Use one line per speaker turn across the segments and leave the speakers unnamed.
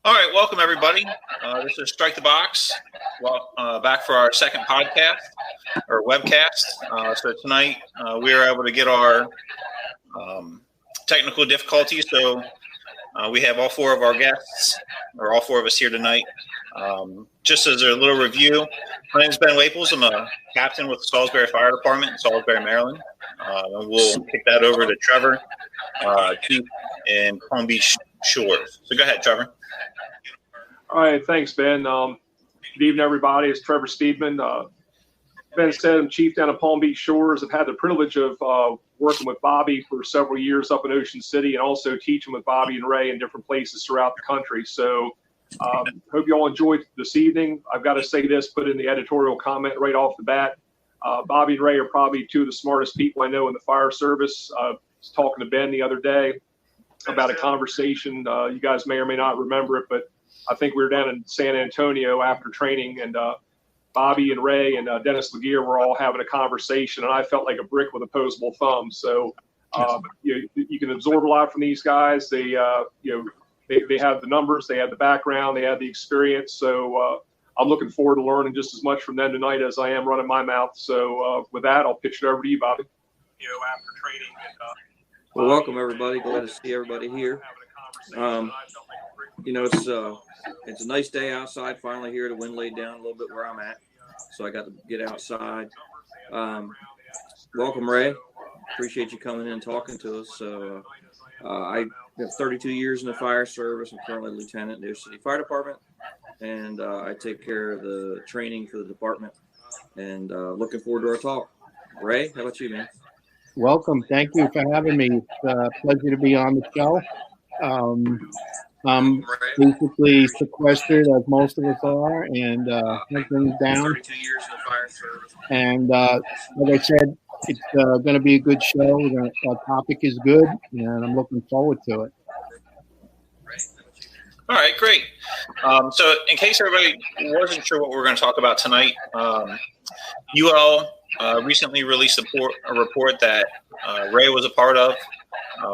All right, welcome everybody. This is Strike the Box. Well, back for our second podcast or webcast. So tonight we were able to get our technical difficulties. So we have all four of our guests, or all four of us here tonight. Just as a little review, my name is Ben Waples. I'm a captain with the Salisbury Fire Department in Salisbury, Maryland. And we'll kick that over to Trevor, Chief in Palm Beach Shores. So go ahead, Trevor.
All right, thanks, Ben. Good evening, everybody. It's Trevor Steedman. Ben said I'm chief down at Palm Beach Shores. I've had the privilege of working with Bobby for several years up in Ocean City and also teaching with Bobby and Ray in different places throughout the country. So hope you all enjoyed this evening. I've got to say this, put in the editorial comment right off the bat. Bobby and Ray are probably two of the smartest people I know in the fire service. I was talking to Ben the other day about a conversation. You guys may or may not remember it, but I think we were down in San Antonio after training, and Bobby and Ray and Dennis Laguerre were all having a conversation, and I felt like a brick with opposable thumb. So you can absorb a lot from these guys. They have the numbers, they have the background, they have the experience. So I'm looking forward to learning just as much from them tonight as I am running my mouth. So with that, I'll pitch it over to you, Bobby.
After training. Well, welcome everybody. Glad to see everybody here. It's a nice day outside. Finally here, the wind laid down a little bit where I'm at, so I got to get outside. Welcome, Ray. Appreciate you coming in and talking to us. So I have 32 years in the fire service. I'm currently a lieutenant in the City Fire Department, and I take care of the training for the department. And looking forward to our talk. Ray, how about you, man?
Welcome. Thank you for having me. It's a pleasure to be on the show. I'm basically sequestered, as most of us are, and hunting down. And like I said, it's going to be a good show. Our topic is good, and I'm looking forward to it.
All right, great. So in case everybody wasn't sure what we're going to talk about tonight, you all recently released a report that Ray was a part of.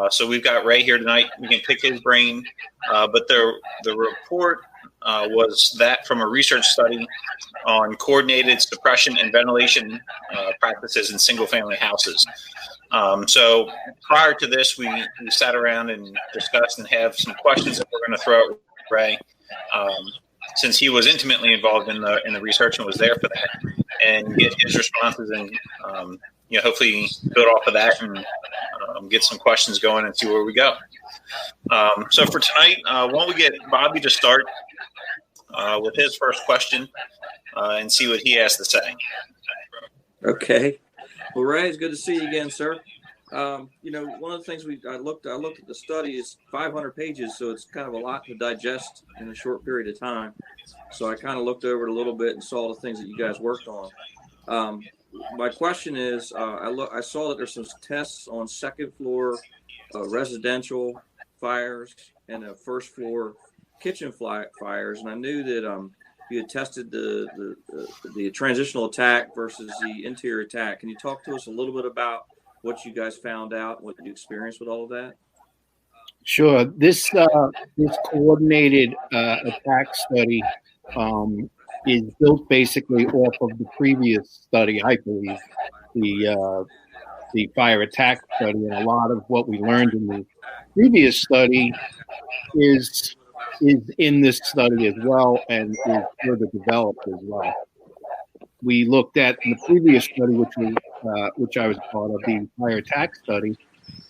So we've got Ray here tonight. We can pick his brain. But the report was that from a research study on coordinated suppression and ventilation practices in single-family houses. So prior to this, we sat around and discussed and have some questions that we're going to throw at Ray, since he was intimately involved in the research and was there for that, and get his responses and hopefully build off of that and get some questions going and see where we go. So for tonight, why don't we get Bobby to start with his first question and see what he has to say.
Okay. Well, Ray, it's good to see you again, sir. One of the things I looked at the study is 500 pages, so it's kind of a lot to digest in a short period of time. So I kind of looked over it a little bit and saw the things that you guys worked on. My question is, I saw that there's some tests on second floor residential fires and first floor kitchen fires, and I knew that you had tested the transitional attack versus the interior attack. Can you talk to us a little bit about what you guys found out, what you experienced with all of that?
Sure. This coordinated attack study is built basically off of the previous study, I believe, the fire attack study, and a lot of what we learned in the previous study is in this study as well, and is further developed as well. We looked at in the previous study, which I was part of, the fire attack study.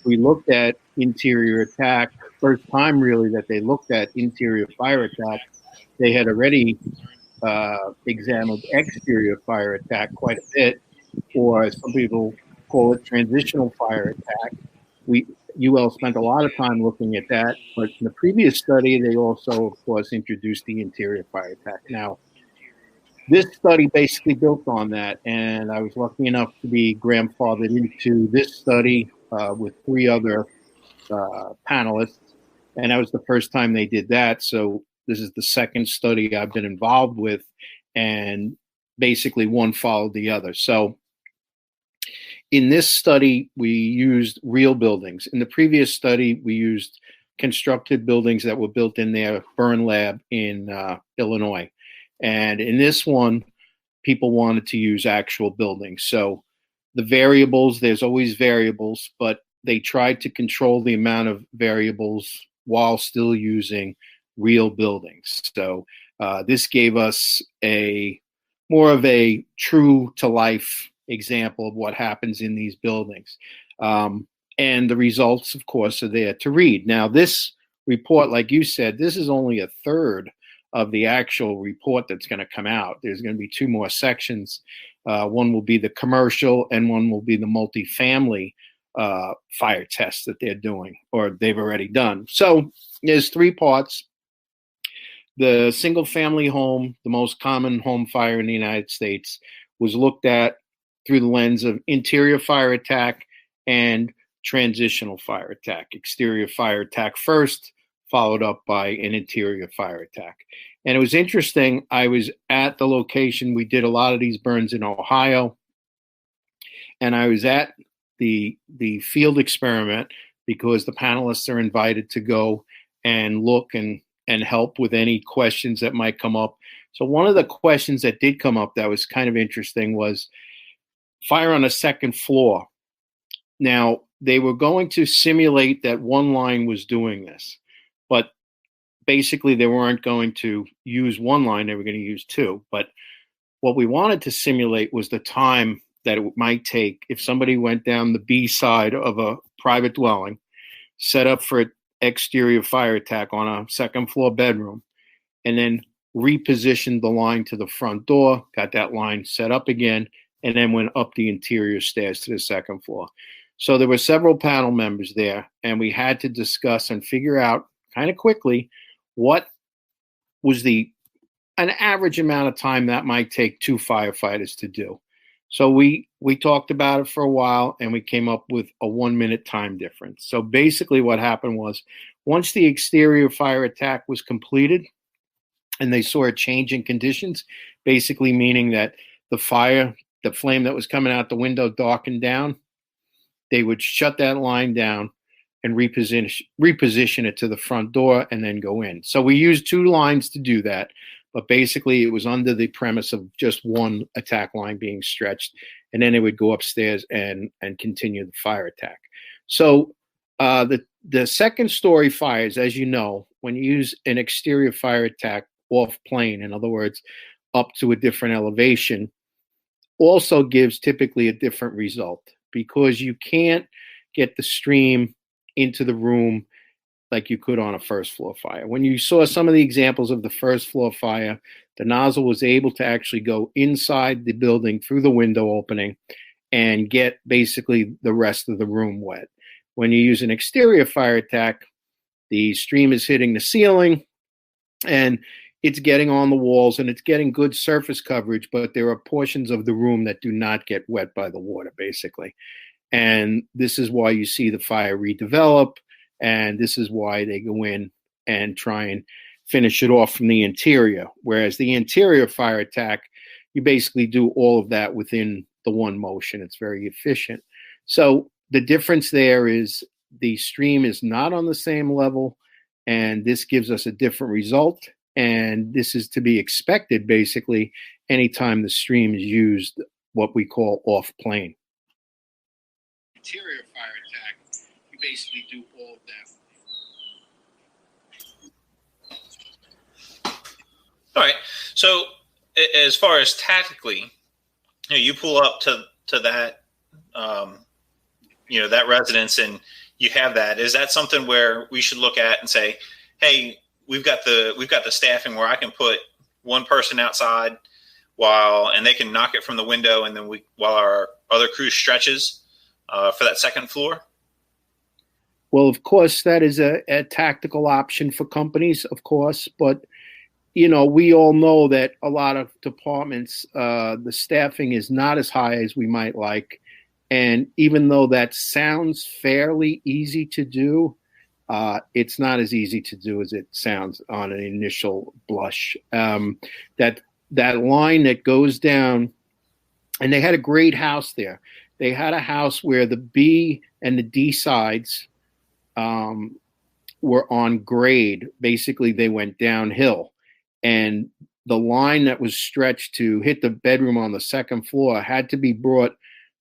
We looked at interior attack. First time really that they looked at interior fire attack. They had already examined exterior fire attack quite a bit, or some people call it transitional fire attack. UL spent a lot of time looking at that, but in the previous study, they also, of course, introduced the interior fire attack. Now, this study basically built on that, and I was lucky enough to be grandfathered into this study with three other panelists, and that was the first time they did that. So this is the second study I've been involved with, and basically one followed the other. So in this study, we used real buildings. In the previous study, we used constructed buildings that were built in their burn lab in Illinois. And in this one, people wanted to use actual buildings. So the variables, there's always variables, but they tried to control the amount of variables while still using real buildings. So this gave us more of a true to life example of what happens in these buildings. And the results, of course, are there to read. Now, this report, like you said, this is only a third of the actual report that's going to come out. There's going to be 2 more sections. One will be the commercial and one will be the multifamily fire tests that they're doing or they've already done. So there's 3 parts. The single family home, the most common home fire in the United States, was looked at through the lens of interior fire attack and transitional fire attack. Exterior fire attack first, followed up by an interior fire attack. And it was interesting. I was at the location. We did a lot of these burns in Ohio. And I was at the field experiment because the panelists are invited to go and look and help with any questions that might come up. So one of the questions that did come up that was kind of interesting was fire on a second floor. Now, they were going to simulate that one line was doing this, but basically they weren't going to use one line, they were going to use 2. But what we wanted to simulate was the time that it might take if somebody went down the B side of a private dwelling, set up for an exterior fire attack on a second floor bedroom, and then repositioned the line to the front door, got that line set up again, and then went up the interior stairs to the second floor. So there were several panel members there, and we had to discuss and figure out kind of quickly what was an average amount of time that might take 2 firefighters to do. So we talked about it for a while, and we came up with a 1-minute time difference. So basically what happened was once the exterior fire attack was completed and they saw a change in conditions, basically meaning that the flame that was coming out the window darkened down, they would shut that line down and reposition it to the front door and then go in. So we used 2 lines to do that, but basically it was under the premise of just one attack line being stretched, and then it would go upstairs and continue the fire attack. So the second story fires, as you know, when you use an exterior fire attack off plane, in other words, up to a different elevation, also gives typically a different result because you can't get the stream into the room like you could on a first floor fire. When you saw some of the examples of the first floor fire, the nozzle was able to actually go inside the building through the window opening and get basically the rest of the room wet. When you use an exterior fire attack, the stream is hitting the ceiling and it's getting on the walls and it's getting good surface coverage, but there are portions of the room that do not get wet by the water, basically. And this is why you see the fire redevelop, and this is why they go in and try and finish it off from the interior. Whereas the interior fire attack, you basically do all of that within the one motion. It's very efficient. So the difference there is the stream is not on the same level, and this gives us a different result. And this is to be expected, basically, anytime the stream is used, what we call off plane. Interior fire attack, you basically do all of that.
All right. So as far as tactically, you pull up to that, that residence and you have that. Is that something where we should look at and say, hey, we've got the staffing where I can put one person outside and they can knock it from the window, and then while our other crew stretches for that second floor?
Well, of course, that is a tactical option for companies, of course, but we all know that a lot of departments, the staffing is not as high as we might like. And even though that sounds fairly easy to do, it's not as easy to do as it sounds on an initial blush. That line that goes down, and they had a great house there. They had a house where the B and the D sides were on grade. Basically, they went downhill, and the line that was stretched to hit the bedroom on the second floor had to be brought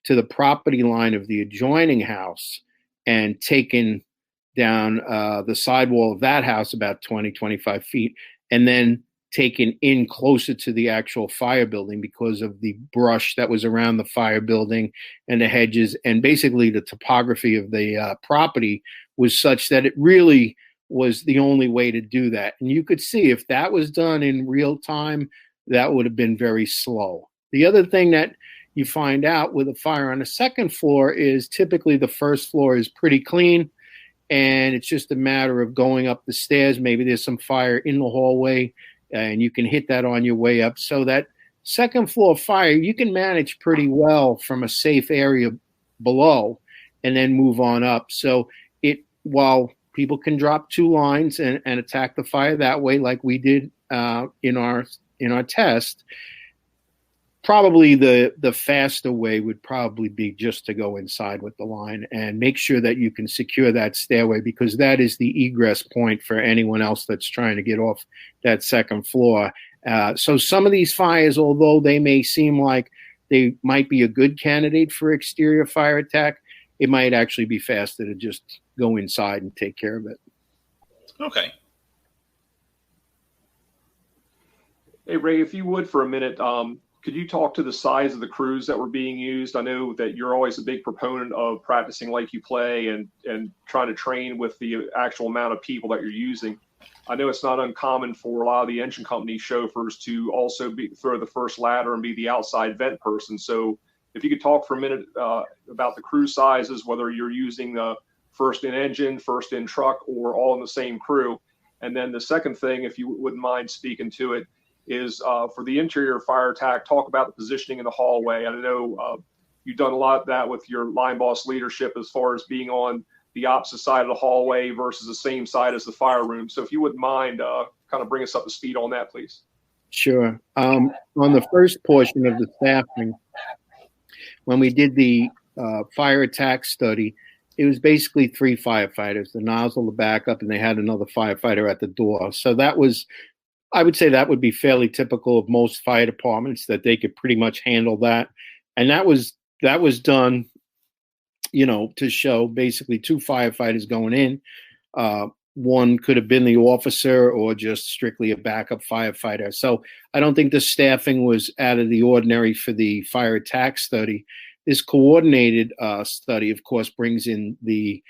to the property line of the adjoining house and taken down the sidewall of that house about 20, 25 feet, and then taken in closer to the actual fire building because of the brush that was around the fire building and the hedges. And basically the topography of the property was such that it really was the only way to do that. And you could see if that was done in real time, that would have been very slow. The other thing that you find out with a fire on the second floor is typically the first floor is pretty clean, and it's just a matter of going up the stairs. Maybe there's some fire in the hallway, and you can hit that on your way up. So that second floor fire, you can manage pretty well from a safe area below and then move on up. So while people can drop two lines and attack the fire that way, like we did in our test, probably the faster way would probably be just to go inside with the line and make sure that you can secure that stairway, because that is the egress point for anyone else that's trying to get off that second floor. So some of these fires, although they may seem like they might be a good candidate for exterior fire attack, it might actually be faster to just go inside and take care of it.
Okay.
Hey, Ray, if you would for a minute, could you talk to the size of the crews that were being used? I know that you're always a big proponent of practicing like you play and trying to train with the actual amount of people that you're using. I know it's not uncommon for a lot of the engine company chauffeurs to also throw the first ladder and be the outside vent person. So if you could talk for a minute about the crew sizes, whether you're using the first in engine, first in truck, or all in the same crew. And then the second thing, if you wouldn't mind speaking to it, is for the interior fire attack, talk about the positioning in the hallway. I know you've done a lot of that with your line boss leadership as far as being on the opposite side of the hallway versus the same side as the fire room. So if you wouldn't mind, kind of bring us up to speed on that, please.
Sure. On the first portion of the staffing, when we did the fire attack study, it was basically 3 firefighters, the nozzle, the backup, and they had another firefighter at the door. So that was, I would say that would be fairly typical of most fire departments, that they could pretty much handle that. And that was done, to show basically 2 firefighters going in. One could have been the officer or just strictly a backup firefighter. So I don't think the staffing was out of the ordinary for the fire attack study. This coordinated study, of course, brings in the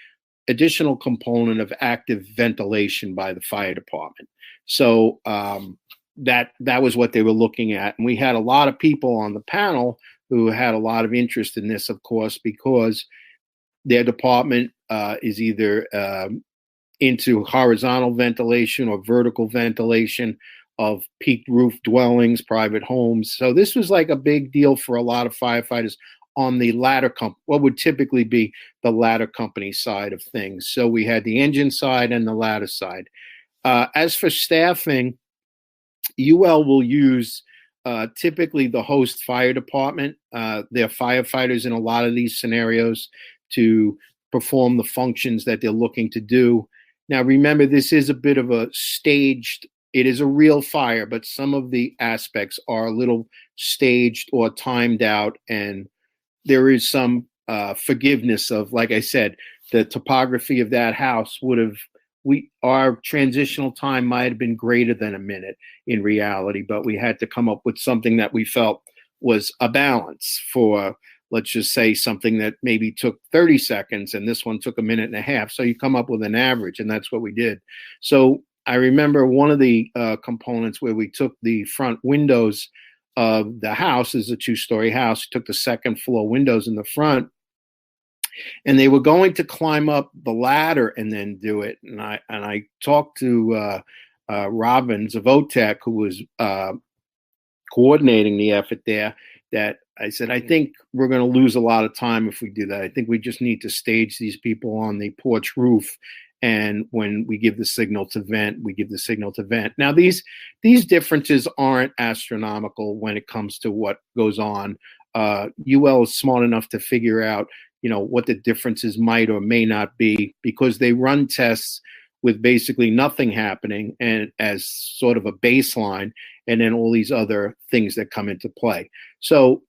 additional component of active ventilation by the fire department. So that was what they were looking at. And we had a lot of people on the panel who had a lot of interest in this, of course, because their department is either into horizontal ventilation or vertical ventilation of peaked roof dwellings, private homes. So this was like a big deal for a lot of firefighters on the ladder what would typically be the ladder company side of things. So we had the engine side and the ladder side. As for staffing, UL will use typically the host fire department, their firefighters in a lot of these scenarios to perform the functions that they're looking to do. Now, remember, this is a bit of a staged, it is a real fire, but some of the aspects are a little staged or timed out, and there is some forgiveness of, like I said, the topography of that house would have, our transitional time might have been greater than a minute in reality, but we had to come up with something that we felt was a balance for, let's just say, something that maybe took 30 seconds and this one took a minute and a half. So you come up with an average, and that's what we did. So I remember one of the components where we took the front windows of the house, is a 2-story house, took the second floor windows in the front, and they were going to climb up the ladder and then do it. And I talked to Robin Zavotek, who was coordinating the effort there, that I said, I think we're going to lose a lot of time if we do that. I think we just need to stage these people on the porch roof. And when we give the signal to vent, we give the signal to vent. Now, these differences aren't astronomical when it comes to what goes on. UL is smart enough to figure out, what the differences might or may not be, because they run tests with basically nothing happening and as sort of a baseline, and then all these other things that come into play. So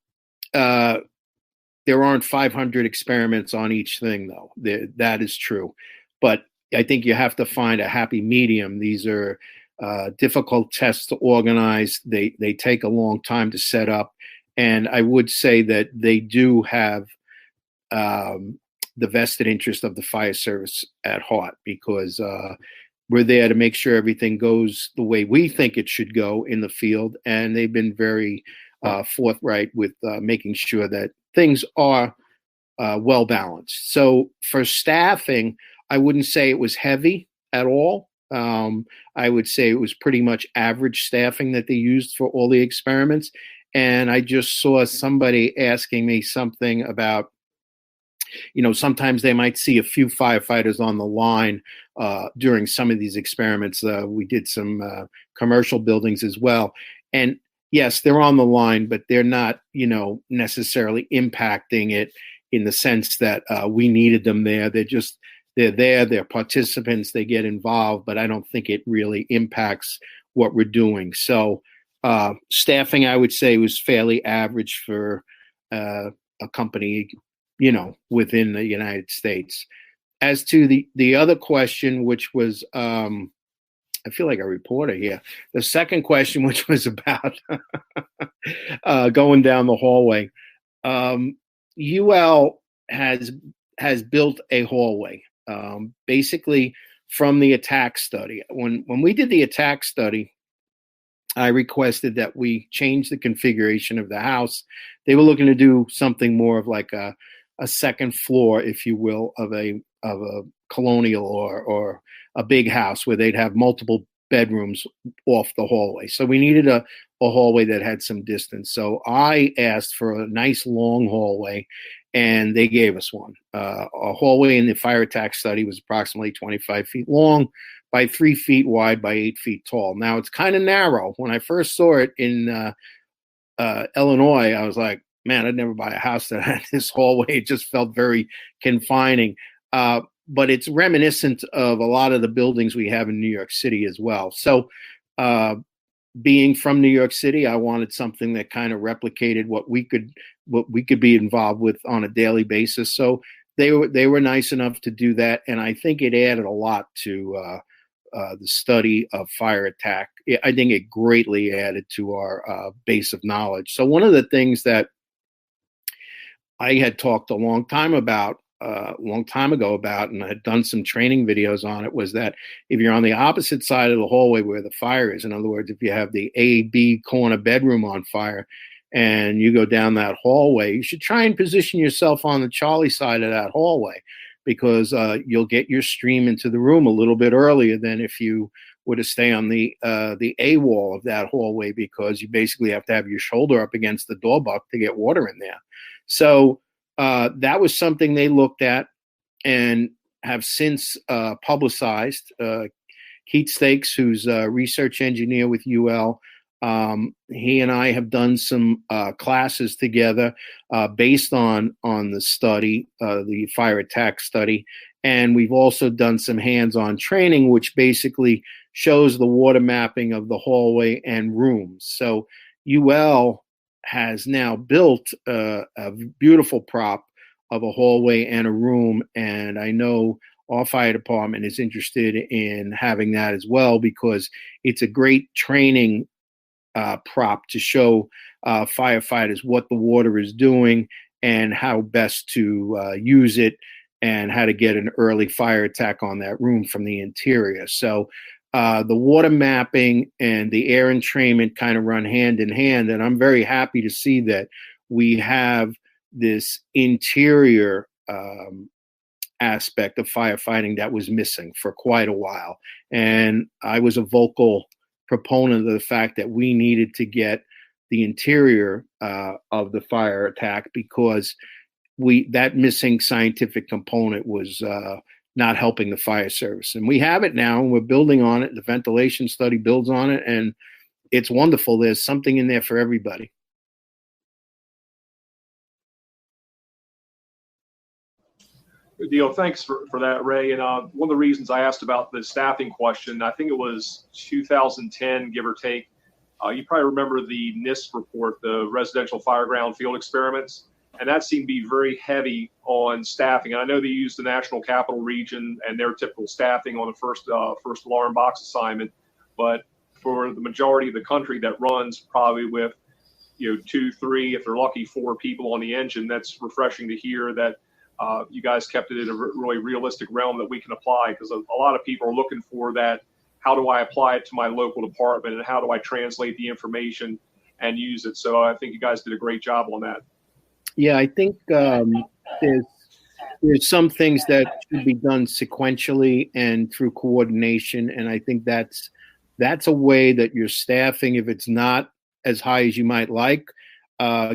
there aren't 500 experiments on each thing, though. That is true. But I think you have to find a happy medium. These are difficult tests to organize. They take a long time to set up. And I would say that they do have the vested interest of the fire service at heart, because we're there to make sure everything goes the way we think it should go in the field. And they've been very forthright with making sure that things are well balanced. So for staffing, I wouldn't say it was heavy at all. I would say it was pretty much average staffing that they used for all the experiments. And I just saw somebody asking me something about, sometimes they might see a few firefighters on the line during some of these experiments. We did some commercial buildings as well. And yes, they're on the line, but they're not, necessarily impacting it in the sense that we needed them there. They're there, they're participants, they get involved, but I don't think it really impacts what we're doing. So staffing, I would say, was fairly average for a company, within the United States. As to the other question, which was, I feel like a reporter here. The second question, which was about going down the hallway. UL has built a hallway, basically from the attack study. When we did the attack study, I requested that we change the configuration of the house. They were looking to do something more of like a second floor, if you will, of a colonial or a big house where they'd have multiple bedrooms off the hallway. So we needed a hallway that had some distance. So I asked for a nice long hallway, and they gave us one. A hallway in the fire attack study was approximately 25 feet long by 3 feet wide by 8 feet tall. Now, it's kind of narrow. When I first saw it in Illinois, I was like, man, I'd never buy a house that had this hallway. It just felt very confining. But it's reminiscent of a lot of the buildings we have in New York City as well. So being from New York City, I wanted something that kind of replicated what we could be involved with on a daily basis. So they were nice enough to do that. And I think it added a lot to the study of fire attack. I think it greatly added to our base of knowledge. So one of the things that I had talked a long time ago about, and I had done some training videos on it, was that if you're on the opposite side of the hallway where the fire is, in other words, if you have the A-B corner bedroom on fire and you go down that hallway, you should try and position yourself on the Charlie side of that hallway, because you'll get your stream into the room a little bit earlier than if you were to stay on the A wall of that hallway, because you basically have to have your shoulder up against the door buck to get water in there. So that was something they looked at and have since publicized. Keith Stakes, who's a research engineer with UL, he and I have done some classes together based on the study, the fire attack study. And we've also done some hands-on training, which basically shows the water mapping of the hallway and rooms. So UL has now built a beautiful prop of a hallway and a room. And I know our fire department is interested in having that as well, because it's a great training prop to show firefighters what the water is doing and how best to use it and how to get an early fire attack on that room from the interior. So the water mapping and the air entrainment kind of run hand in hand. And I'm very happy to see that we have this interior aspect of firefighting that was missing for quite a while. And I was a vocal proponent of the fact that we needed to get the interior of the fire attack, because that missing scientific component was not helping the fire service. And we have it now, and we're building on it. The ventilation study builds on it, and it's wonderful. There's something in there for everybody.
Good deal. Thanks for that, Ray. And one of the reasons I asked about the staffing question, I think it was 2010, give or take. You probably remember the NIST report, the Residential Fireground Field Experiments, and that seemed to be very heavy on staffing. And I know they used the National Capital Region and their typical staffing on the first alarm box assignment, but for the majority of the country that runs probably with 2, 3, if they're lucky, 4 people on the engine. That's refreshing to hear that you guys kept it in a really realistic realm that we can apply, because a lot of people are looking for that. How do I apply it to my local department, and how do I translate the information and use it? So I think you guys did a great job on that.
Yeah, I think there's some things that should be done sequentially and through coordination, and I think that's a way that your staffing, if it's not as high as you might like,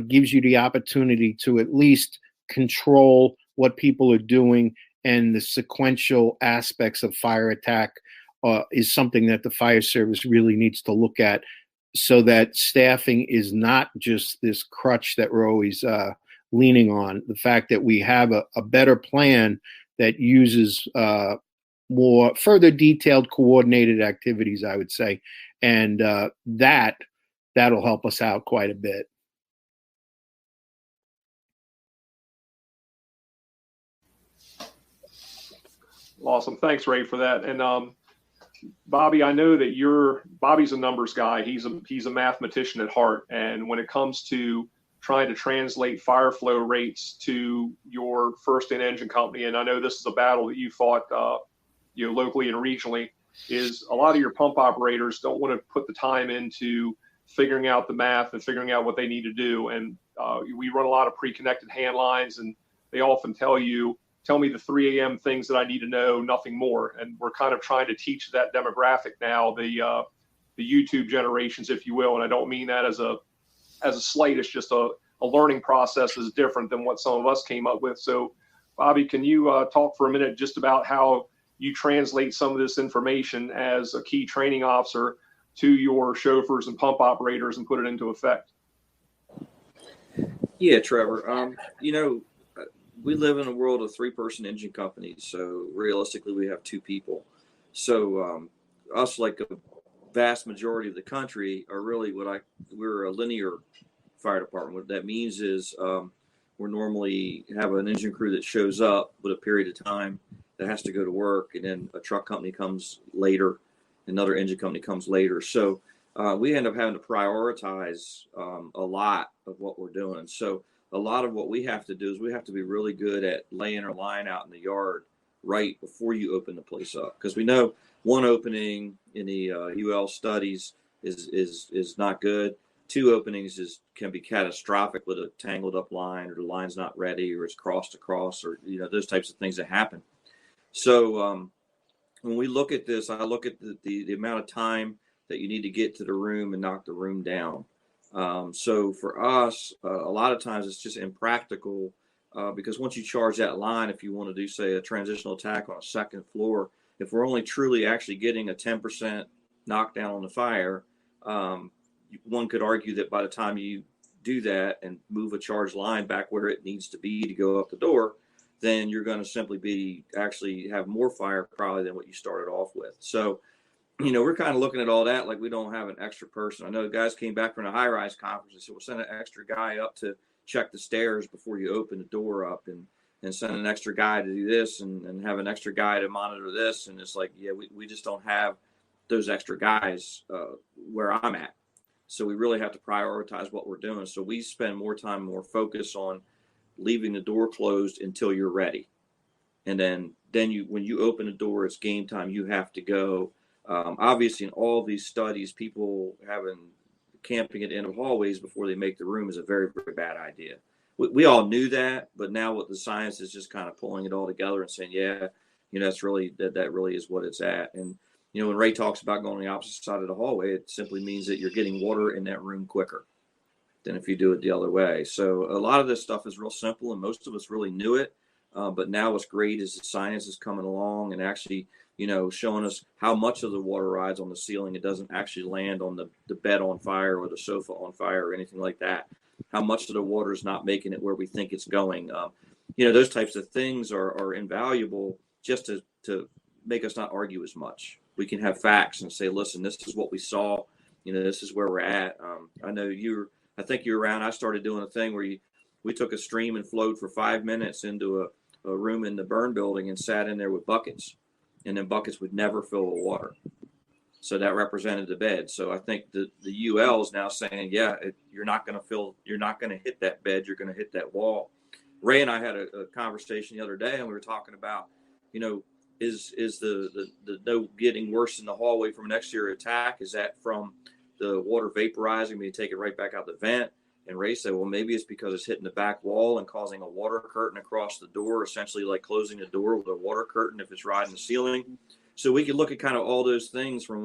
gives you the opportunity to at least control what people are doing, and the sequential aspects of fire attack is something that the fire service really needs to look at, so that staffing is not just this crutch that we're always leaning on. The fact that we have a better plan that uses more further detailed coordinated activities, I would say, and that'll help us out quite a bit.
Awesome. Thanks, Ray, for that. And Bobby, I know that Bobby's a numbers guy. He's a mathematician at heart. And when it comes to trying to translate fire flow rates to your first in engine company, and I know this is a battle that you fought locally and regionally, is a lot of your pump operators don't want to put the time into figuring out the math and figuring out what they need to do. And we run a lot of pre-connected hand lines, and they often tell me the 3 a.m. things that I need to know, nothing more. And we're kind of trying to teach that demographic now, the YouTube generations, if you will. And I don't mean that as a slight. It's just a learning process is different than what some of us came up with. So, Bobby, can you talk for a minute just about how you translate some of this information as a key training officer to your chauffeurs and pump operators and put it into effect?
Yeah, Trevor. We live in a world of 3-person engine companies, so realistically we have 2 people. So us, like a vast majority of the country, are really we're a linear fire department. What that means is we normally have an engine crew that shows up with a period of time that has to go to work, and then a truck company comes later, another engine company comes later. So we end up having to prioritize a lot of what we're doing. So a lot of what we have to do is we have to be really good at laying our line out in the yard right before you open the place up, because we know one opening in the UL studies is not good. 2 openings can be catastrophic with a tangled up line, or the line's not ready, or it's cross to cross, or those types of things that happen. So when we look at this, I look at the amount of time that you need to get to the room and knock the room down. So for us, a lot of times it's just impractical because once you charge that line, if you want to do, say, a transitional attack on a second floor, if we're only truly actually getting a 10% knockdown on the fire, one could argue that by the time you do that and move a charged line back where it needs to be to go up the door, then you're going to simply actually have more fire probably than what you started off with. So we're kind of looking at all that like we don't have an extra person. I know the guys came back from a high-rise conference and said, we'll send an extra guy up to check the stairs before you open the door up, and send an extra guy to do this, and have an extra guy to monitor this. And it's like, yeah, we just don't have those extra guys where I'm at. So we really have to prioritize what we're doing. So we spend more time, more focus on leaving the door closed until you're ready. And then when you open the door, it's game time. You have to go. Obviously, in all these studies, people camping at the end of hallways before they make the room is a very, very bad idea. We all knew that, but now what the science is just kind of pulling it all together and saying, yeah, that's really that really is what it's at. And when Ray talks about going on the opposite side of the hallway, it simply means that you're getting water in that room quicker than if you do it the other way. So a lot of this stuff is real simple, and most of us really knew it. But now what's great is the science is coming along and actually, showing us how much of the water rides on the ceiling. It doesn't actually land on the bed on fire or the sofa on fire or anything like that. How much of the water is not making it where we think it's going. those types of things are invaluable just to make us not argue as much. We can have facts and say, listen, this is what we saw. This is where we're at. I know I think you were around. I started doing a thing where we took a stream and flowed for 5 minutes into a room in the burn building and sat in there with buckets, and then buckets would never fill with water. So that represented the bed. So I think the UL is now saying, yeah, you're not going to hit that bed. You're going to hit that wall. Ray and I had a conversation the other day, and we were talking about, is the no getting worse in the hallway from an exterior attack? Is that from the water vaporizing me to take it right back out the vent? And Ray said, well, maybe it's because it's hitting the back wall and causing a water curtain across the door, essentially like closing the door with a water curtain if it's riding the ceiling. So we could look at kind of all those things from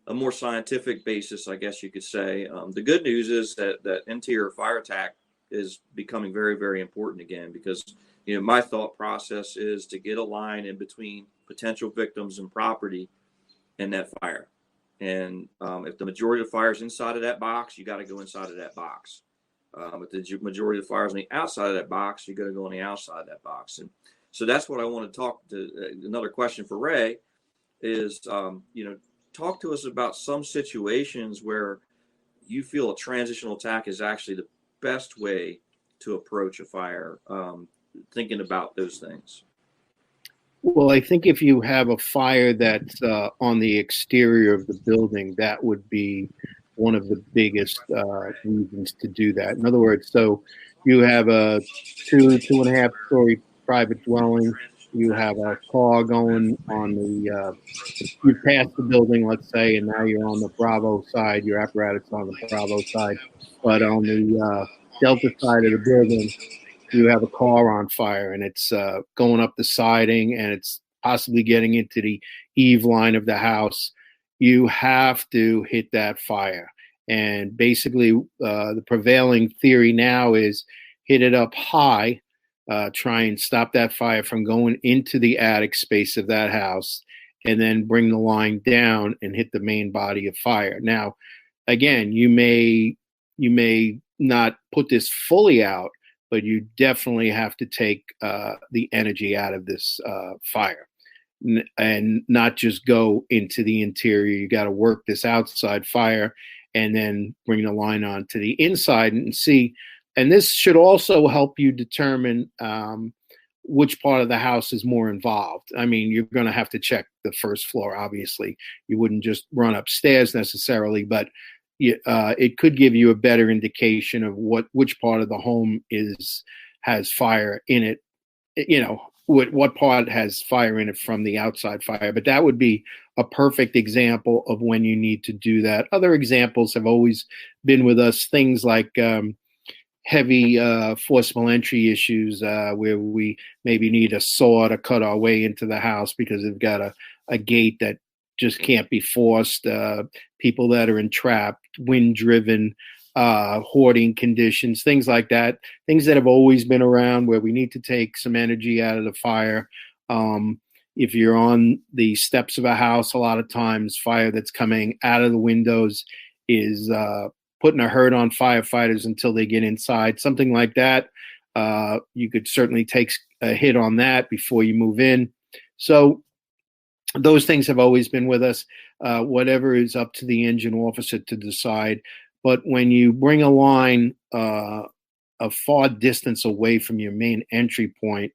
a more scientific basis, I guess you could say. The good news is that interior fire attack is becoming very, very important again, because my thought process is to get a line in between potential victims and property and that fire. And if the majority of the fire is inside of that box, you got to go inside of that box. If the majority of the fire is on the outside of that box, you got to go on the outside of that box. And so that's what I want to talk to. Another question for Ray is, talk to us about some situations where you feel a transitional attack is actually the best way to approach a fire, thinking about those things.
Well, I think if you have a fire that's on the exterior of the building, that would be one of the biggest reasons to do that. In other words, so you have a 2.5 story private dwelling. You have a car going on you pass the building, let's say, and now you're on the Bravo side. Your apparatus on the Bravo side, but on the Delta side of the building, you have a car on fire, and it's going up the siding, and it's possibly getting into the eave line of the house. You have to hit that fire, and basically, the prevailing theory now is hit it up high. Try and stop that fire from going into the attic space of that house, and then bring the line down and hit the main body of fire. Now, again, you may not put this fully out, but you definitely have to take the energy out of this fire and not just go into the interior. You got to work this outside fire and then bring the line on to the inside and see. And this should also help you determine which part of the house is more involved. I mean, you're going to have to check the first floor, obviously. You wouldn't just run upstairs necessarily, but it could give you a better indication of which part of the home has fire in it. What part has fire in it from the outside fire. But that would be a perfect example of when you need to do that. Other examples have always been with us, things like heavy forcible entry issues where we maybe need a saw to cut our way into the house because they've got a gate that just can't be forced. People that are entrapped, wind-driven, hoarding conditions, things like that. Things that have always been around where we need to take some energy out of the fire. If you're on the steps of a house, a lot of times fire that's coming out of the windows is putting a hurt on firefighters until they get inside, something like that. You could certainly take a hit on that before you move in. So those things have always been with us. Whatever is up to the engine officer to decide. But when you bring a line a far distance away from your main entry point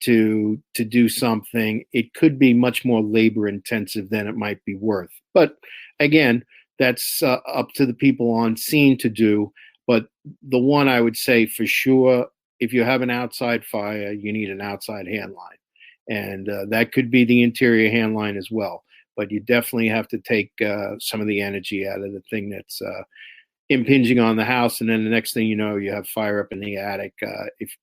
to do something, it could be much more labor intensive than it might be worth. But again, that's up to the people on scene to do. But the one I would say for sure, if you have an outside fire, you need an outside hand line. And that could be the interior hand line as well. But you definitely have to take some of the energy out of the thing that's impinging on the house. And then the next thing you know, you have fire up in the attic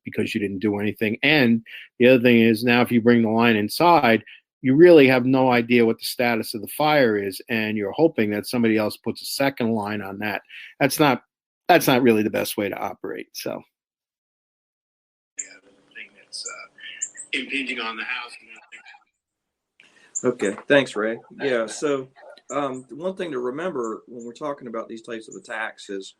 because you didn't do anything. And the other thing is, now if you bring the line inside, you really have no idea what the status of the fire is, and you're hoping that somebody else puts a second line on that. That's not really the best way to operate. So,
the thing that's impinging on the house.
Okay, thanks, Ray. Yeah, so one thing to remember when we're talking about these types of attacks is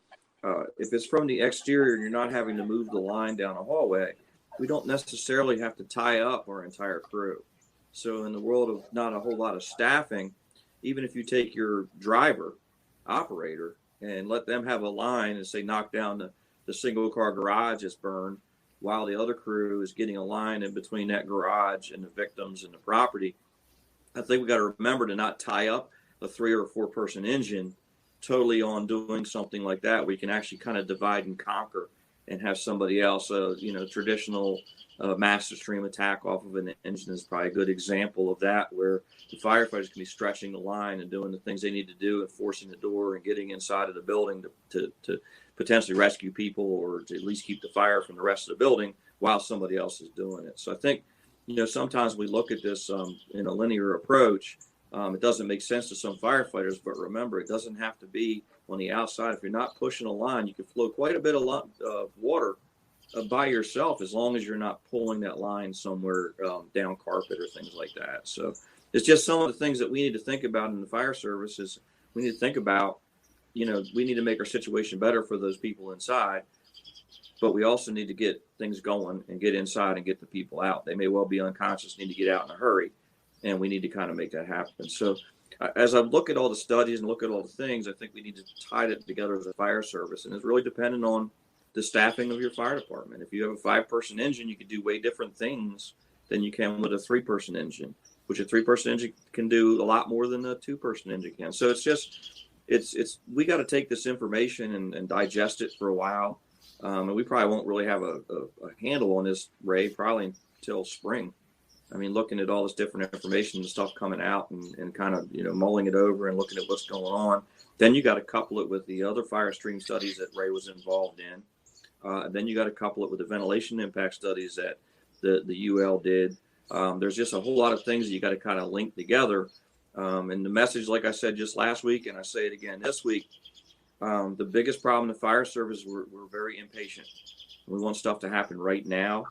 if it's from the exterior and you're not having to move the line down a hallway, we don't necessarily have to tie up our entire crew. So in the world of not a whole lot of staffing, even if you take your driver, operator, and let them have a line and say knock down the single car garage that's burned, while the other crew is getting a line in between that garage and the victims and the property, I think we got to remember to not tie up a 3 or 4 person engine totally on doing something like that. We can actually kind of divide and conquer and have somebody else, traditional master stream attack off of an engine is probably a good example of that, where the firefighters can be stretching the line and doing the things they need to do and forcing the door and getting inside of the building to potentially rescue people or to at least keep the fire from the rest of the building while somebody else is doing it. So I think, sometimes we look at this in a linear approach. It doesn't make sense to some firefighters, but remember, it doesn't have to be on the outside. If you're not pushing a line, you can flow quite a bit of water by yourself, as long as you're not pulling that line somewhere down carpet or things like that. So it's just some of the things that we need to think about in the fire service. Is we need to think about, we need to make our situation better for those people inside, but we also need to get things going and get inside and get the people out. They may well be unconscious, need to get out in a hurry, and we need to kind of make that happen. So as I look at all the studies and look at all the things, I think we need to tie it together as a fire service, and it's really dependent on the staffing of your fire department. If you have a 5-person engine, you can do way different things than you can with a 3-person engine, which a 3-person engine can do a lot more than a 2-person engine can. So it's just, we got to take this information and digest it for a while. And we probably won't really have a handle on this, Ray, probably until spring. I mean, looking at all this different information and stuff coming out and kind of, mulling it over and looking at what's going on. Then you got to couple it with the other fire stream studies that Ray was involved in. Then you got to couple it with the ventilation impact studies that the UL did. There's just a whole lot of things that you got to kind of link together. And the message, like I said just last week, and I say it again this week, the biggest problem in the fire service, we're very impatient. We want stuff to happen right now.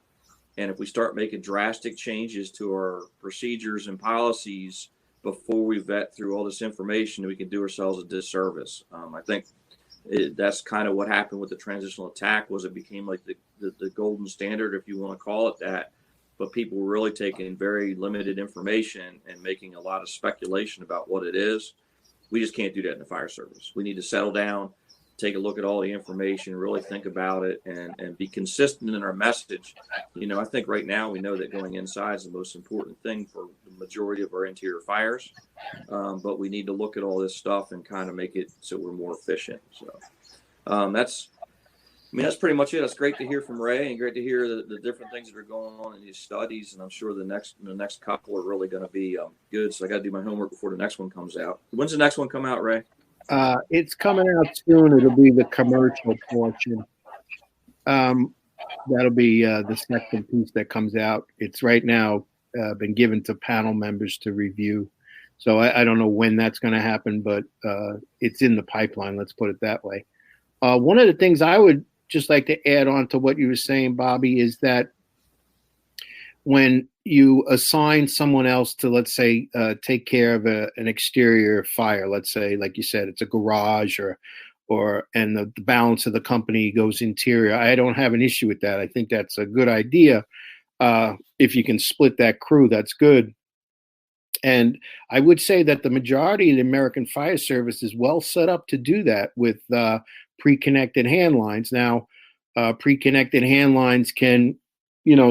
And if we start making drastic changes to our procedures and policies before we vet through all this information, we can do ourselves a disservice. I think that's kind of what happened with the transitional attack. Was it became like the golden standard, if you want to call it that. But people were really taking very limited information and making a lot of speculation about what it is. We just can't do that in the fire service. We need to settle down, take a look at all the information, really think about it, and be consistent in our message. I think right now we know that going inside is the most important thing for the majority of our interior fires. But we need to look at all this stuff and kind of make it so we're more efficient. So that's pretty much it. It's great to hear from Ray and great to hear the different things that are going on in these studies. And I'm sure the next couple are really going to be good. So I got to do my homework before the next one comes out. When's the next one come out, Ray?
It's coming out soon. It'll be the commercial portion. That'll be the second piece that comes out. It's right now been given to panel members to review. So I don't know when that's going to happen, but it's in the pipeline. Let's put it that way. One of the things I would just like to add on to what you were saying, Bobby, is that when you assign someone else to, let's say, take care of an exterior fire, let's say, like you said, it's a garage and the balance of the company goes interior. I don't have an issue with that. I think that's a good idea. If you can split that crew, that's good. And I would say that the majority of the American Fire Service is well set up to do that with pre-connected hand lines. Now, pre-connected hand lines can,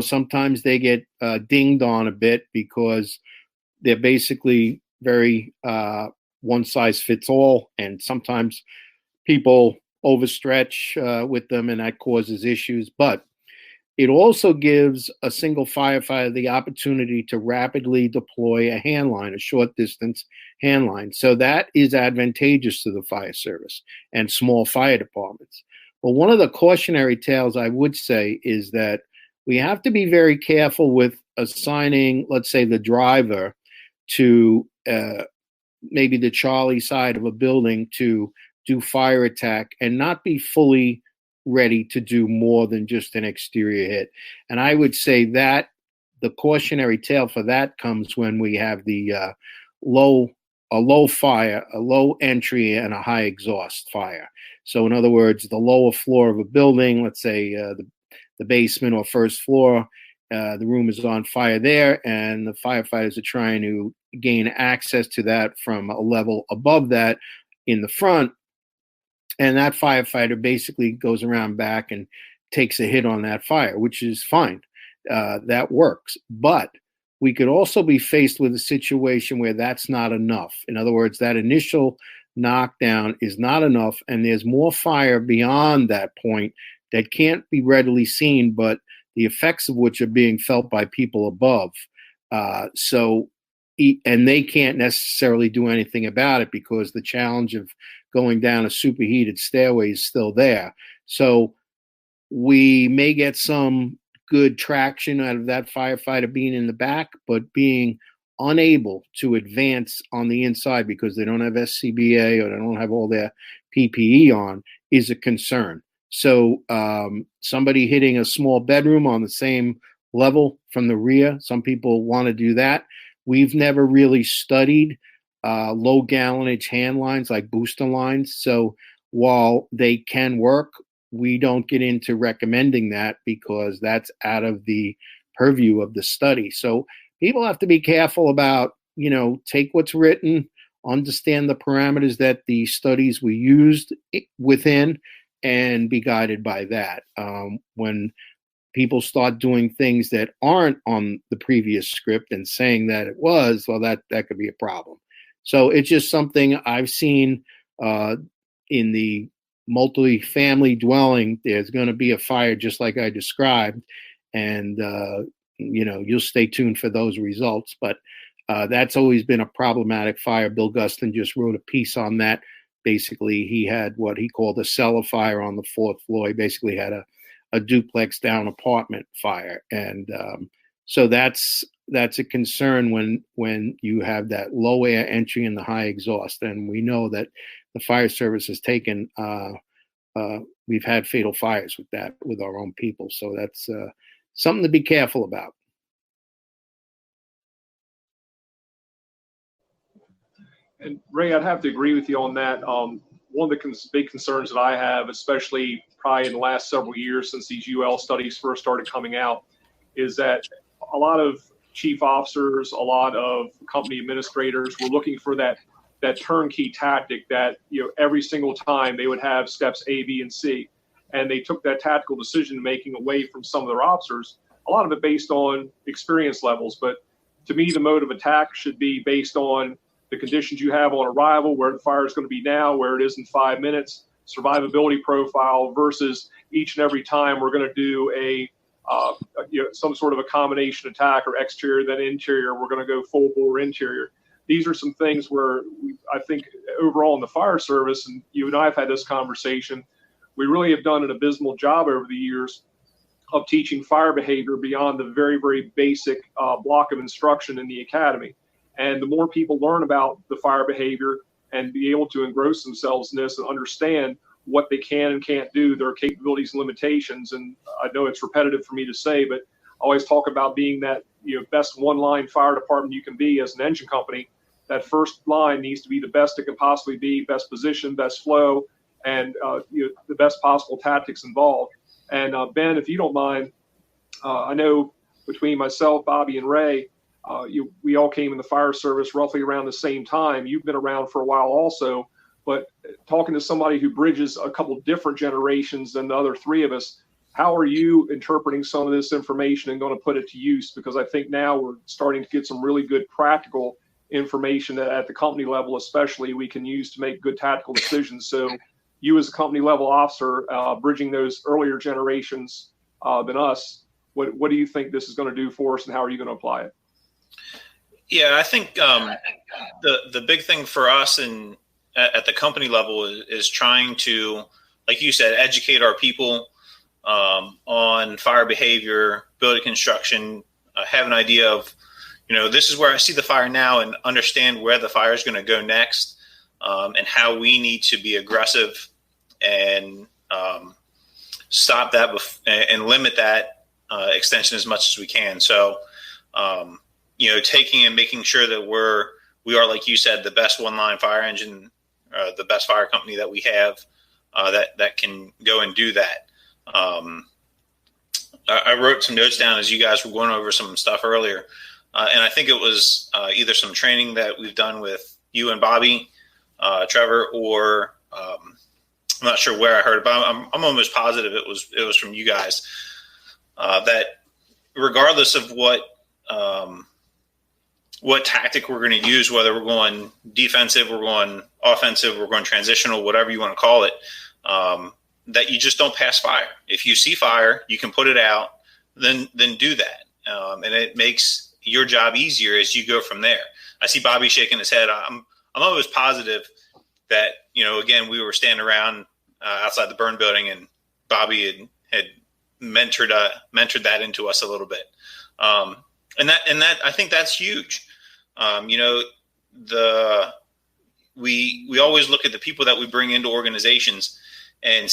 sometimes they get dinged on a bit because they're basically very one size fits all. And sometimes people overstretch with them and that causes issues. But it also gives a single firefighter the opportunity to rapidly deploy a hand line, a short distance hand line. So that is advantageous to the fire service and small fire departments. Well, one of the cautionary tales I would say is that we have to be very careful with assigning, let's say, the driver to maybe the Charlie side of a building to do fire attack and not be fully ready to do more than just an exterior hit. And I would say that the cautionary tale for that comes when we have the low a low fire, a low entry, and a high exhaust fire. So in other words, the lower floor of a building, let's say the basement or first floor, the room is on fire there, and the firefighters are trying to gain access to that from a level above that in the front. And that firefighter basically goes around back and takes a hit on that fire, which is fine. That works. But we could also be faced with a situation where that's not enough. In other words, that initial knockdown is not enough, and there's more fire beyond that point that can't be readily seen, but the effects of which are being felt by people above. And they can't necessarily do anything about it because the challenge of going down a superheated stairway is still there. So we may get some good traction out of that firefighter being in the back, but being unable to advance on the inside because they don't have SCBA or they don't have all their PPE on is a concern. So somebody hitting a small bedroom on the same level from the rear, some people want to do that. We've never really studied low gallonage hand lines like booster lines. So while they can work, we don't get into recommending that because that's out of the purview of the study. So people have to be careful about, take what's written, understand the parameters that the studies were used within, and be guided by that. When people start doing things that aren't on the previous script and saying that it was, well, that could be a problem. So it's just something I've seen in the multi-family dwelling. There's going to be a fire just like I described, and you'll stay tuned for those results. But that's always been a problematic fire. Bill Gustin just wrote a piece on that. Basically, he had what he called a cellar fire on the fourth floor. He basically had a duplex down apartment fire, and so that's a concern when you have that low air entry and the high exhaust. And we know that the fire service has taken. We've had fatal fires with that with our own people, so that's something to be careful about.
And Ray, I'd have to agree with you on that. One of the big concerns that I have, especially probably in the last several years since these UL studies first started coming out, is that a lot of chief officers, a lot of company administrators were looking for that turnkey tactic that, every single time they would have steps A, B, and C. And they took that tactical decision making away from some of their officers, a lot of it based on experience levels. But to me, the mode of attack should be based on the conditions you have on arrival, where the fire is going to be now, where it is in 5 minutes, survivability profile versus each and every time we're going to do some sort of a combination attack or exterior then interior. We're going to go full bore interior. These are some things where I think overall in the fire service, and you and I have had this conversation, we really have done an abysmal job over the years of teaching fire behavior beyond the very, very basic block of instruction in the academy. And the more people learn about the fire behavior and be able to engross themselves in this and understand what they can and can't do, their capabilities and limitations. And I know it's repetitive for me to say, but I always talk about being that best one-line fire department you can be as an engine company. That first line needs to be the best it can possibly be, best position, best flow, and the best possible tactics involved. And Ben, if you don't mind, I know between myself, Bobby, and Ray, we all came in the fire service roughly around the same time. You've been around for a while also, but talking to somebody who bridges a couple different generations than the other three of us, how are you interpreting some of this information and going to put it to use? Because I think now we're starting to get some really good practical information that at the company level, especially, we can use to make good tactical decisions. So you as a company level officer, bridging those earlier generations than us, what do you think this is going to do for us, and how are you going to apply it?
Yeah, I think the big thing for us at the company level is trying to, like you said, educate our people on fire behavior, building construction, have an idea of, this is where I see the fire now, and understand where the fire is going to go next, and how we need to be aggressive and stop that and limit that extension as much as we can. So, taking and making sure that we are, like you said, the best one-line fire engine, the best fire company that we have that can go and do that. I wrote some notes down as you guys were going over some stuff earlier, and I think it was either some training that we've done with you and Bobby, Trevor, or I'm not sure where I heard it, but I'm almost positive it was from you guys. That regardless of what tactic we're going to use, whether we're going defensive, we're going offensive, we're going transitional, whatever you want to call it, that you just don't pass fire. If you see fire, you can put it out, then do that. And it makes your job easier as you go from there. I see Bobby shaking his head. I'm almost positive that, again, we were standing around outside the burn building, and Bobby had mentored that into us a little bit. And that I think that's huge. We always look at the people that we bring into organizations and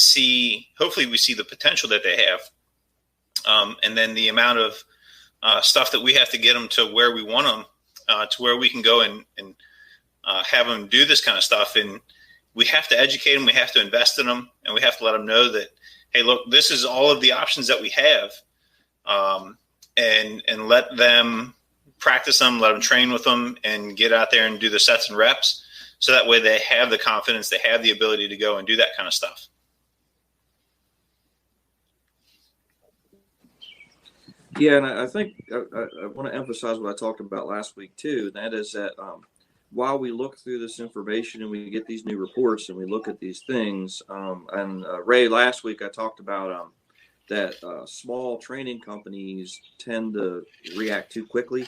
hopefully we see the potential that they have. And then the amount of stuff that we have to get them to where we want them, to where we can go and have them do this kind of stuff. And we have to educate them. We have to invest in them, and we have to let them know that, hey, look, this is all of the options that we have. And let them practice them, let them train with them, and get out there and do the sets and reps. So that way they have the confidence, they have the ability to go and do that kind of stuff.
Yeah, and I think I want to emphasize what I talked about last week too. And that is that while we look through this information and we get these new reports and we look at these things, and Ray, last week I talked about that small training companies tend to react too quickly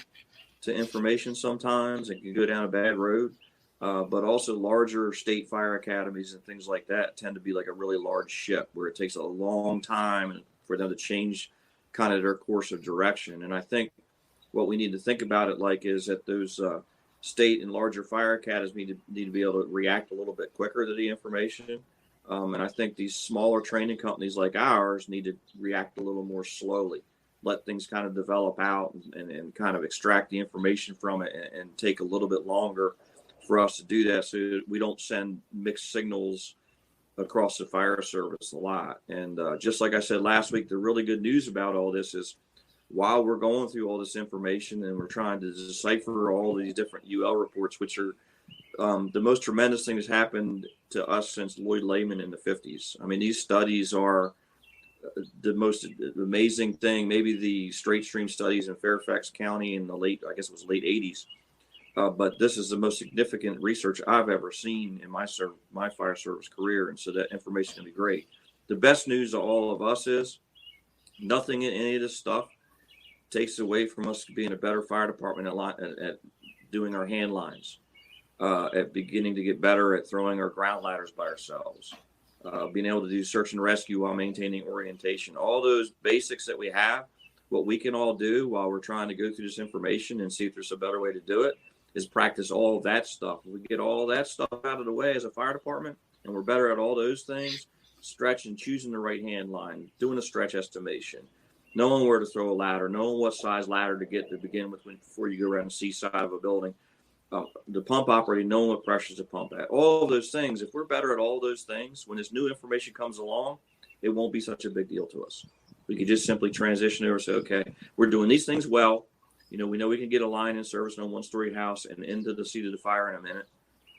to information sometimes and can go down a bad road. But also larger state fire academies and things like that tend to be like a really large ship where it takes a long time for them to change kind of their course of direction. And I think what we need to think about it like is that those state and larger fire academies need to be able to react a little bit quicker to the information. And I think these smaller training companies like ours need to react a little more slowly, let things kind of develop out and kind of extract the information from it and take a little bit longer for us to do that, so we don't send mixed signals across the fire service a lot. And just like I said last week, the really good news about all this is while we're going through all this information and we're trying to decipher all these different UL reports, which are the most tremendous thing that's happened to us since Lloyd Lehman in the 50s. I mean, these studies are the most amazing thing, maybe the straight stream studies in Fairfax County in the late 80s. But this is the most significant research I've ever seen in my fire service career. And so that information can be great. The best news to all of us is nothing in any of this stuff takes away from us being a better fire department at doing our hand lines, at beginning to get better at throwing our ground ladders by ourselves, being able to do search and rescue while maintaining orientation. All those basics that we have, what we can all do while we're trying to go through this information and see if there's a better way to do it, is practice all of that stuff. If we get all that stuff out of the way as a fire department and we're better at all those things, stretching, choosing the right hand line, doing a stretch estimation, knowing where to throw a ladder, knowing what size ladder to get to begin with before you go around the C side of a building, the pump operating, knowing what pressures to pump at, all of those things. If we're better at all those things, when this new information comes along, it won't be such a big deal to us. We could just simply transition over and say, okay, we're doing these things well. We know we can get a line in service in a one-story house and into the seat of the fire in a minute.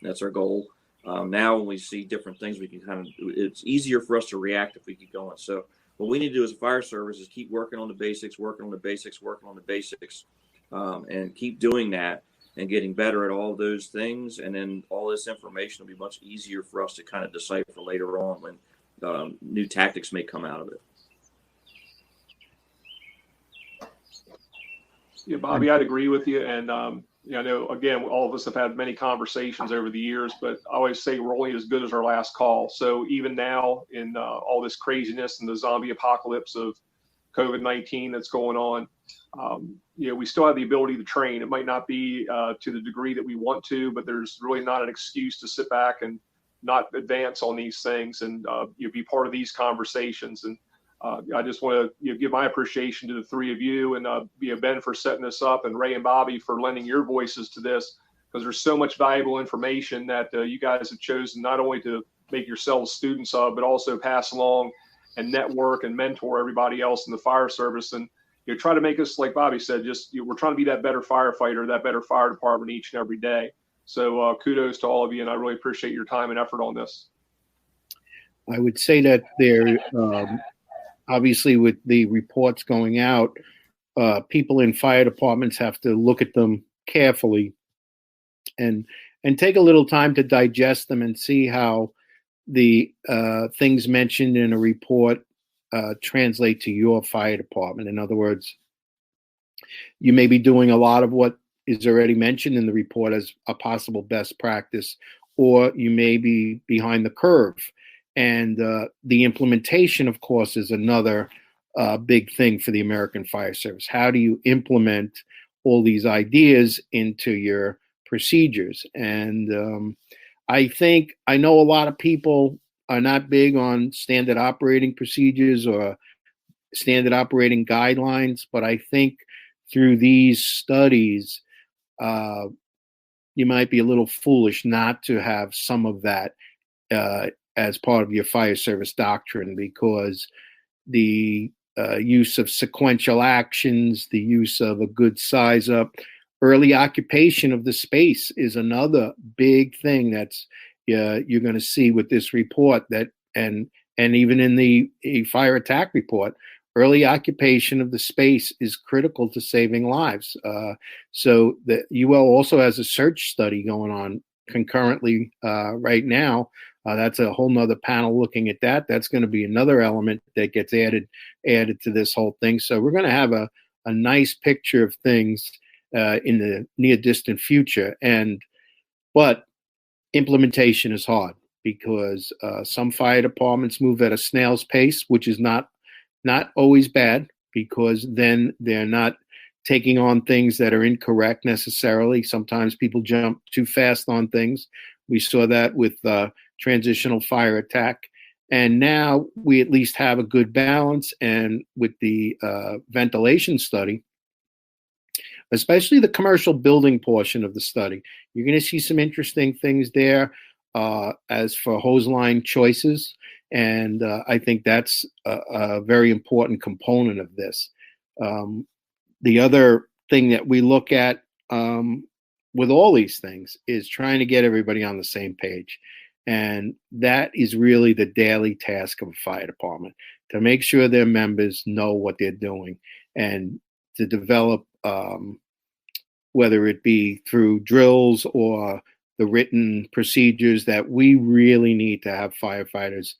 That's our goal. Now when we see different things, we can it's easier for us to react if we keep going. So what we need to do as a fire service is keep working on the basics, and keep doing that and getting better at all those things. And then all this information will be much easier for us to kind of decipher later on when new tactics may come out of it.
Yeah, Bobby, I'd agree with you. And, I know, again, all of us have had many conversations over the years, but I always say we're only as good as our last call. So even now in all this craziness and the zombie apocalypse of COVID-19 that's going on, we still have the ability to train. It might not be to the degree that we want to, but there's really not an excuse to sit back and not advance on these things and be part of these conversations. And I just want to give my appreciation to the three of you and Ben for setting this up, and Ray and Bobby for lending your voices to this. because there's so much valuable information that you guys have chosen not only to make yourselves students of, but also pass along and network and mentor everybody else in the fire service. And try to make us, like Bobby said, we're trying to be that better firefighter, that better fire department each and every day. So kudos to all of you, and I really appreciate your time and effort on this.
I would say that there, obviously, with the reports going out, people in fire departments have to look at them carefully and take a little time to digest them and see how the things mentioned in a report translate to your fire department. In other words, you may be doing a lot of what is already mentioned in the report as a possible best practice, or you may be behind the curve. And the implementation, of course, is another big thing for the American Fire Service. How do you implement all these ideas into your procedures? And I know a lot of people are not big on standard operating procedures or standard operating guidelines, but I think through these studies, you might be a little foolish not to have some of that as part of your fire service doctrine, because the use of sequential actions, the use of a good size up, early occupation of the space is another big thing that's you're going to see with this report, that and even in the fire attack report, early occupation of the space is critical to saving lives. So the UL also has a search study going on concurrently right now. That's a whole nother panel looking at that. That's going to be another element that gets added to this whole thing. So we're going to have a nice picture of things in the near distant future. But implementation is hard, because some fire departments move at a snail's pace, which is not always bad, because then they're not taking on things that are incorrect necessarily. Sometimes people jump too fast on things. We saw that with transitional fire attack. And now we at least have a good balance. And with the ventilation study, especially the commercial building portion of the study, you're going to see some interesting things there as for hose line choices. And I think that's a very important component of this. The other thing that we look at with all these things is trying to get everybody on the same page. And that is really the daily task of a fire department, to make sure their members know what they're doing, and to develop, whether it be through drills or the written procedures, that we really need to have firefighters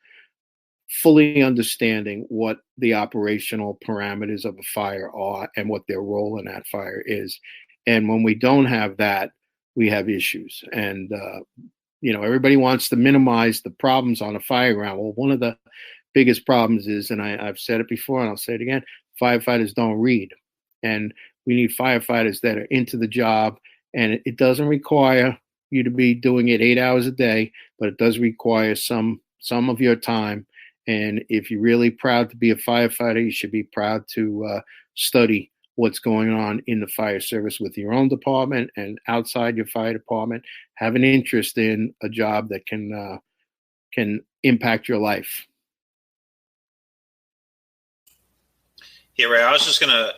fully understanding what the operational parameters of a fire are and what their role in that fire is. And when we don't have that, we have issues. And, everybody wants to minimize the problems on a fire ground. Well, one of the biggest problems is, and I've said it before and I'll say it again, firefighters don't read. And we need firefighters that are into the job. And it doesn't require you to be doing it 8 hours a day, but it does require some of your time. And if you're really proud to be a firefighter, you should be proud to study what's going on in the fire service with your own department and outside your fire department. Have an interest in a job that can impact your life.
Yeah, Ray, I was just going to,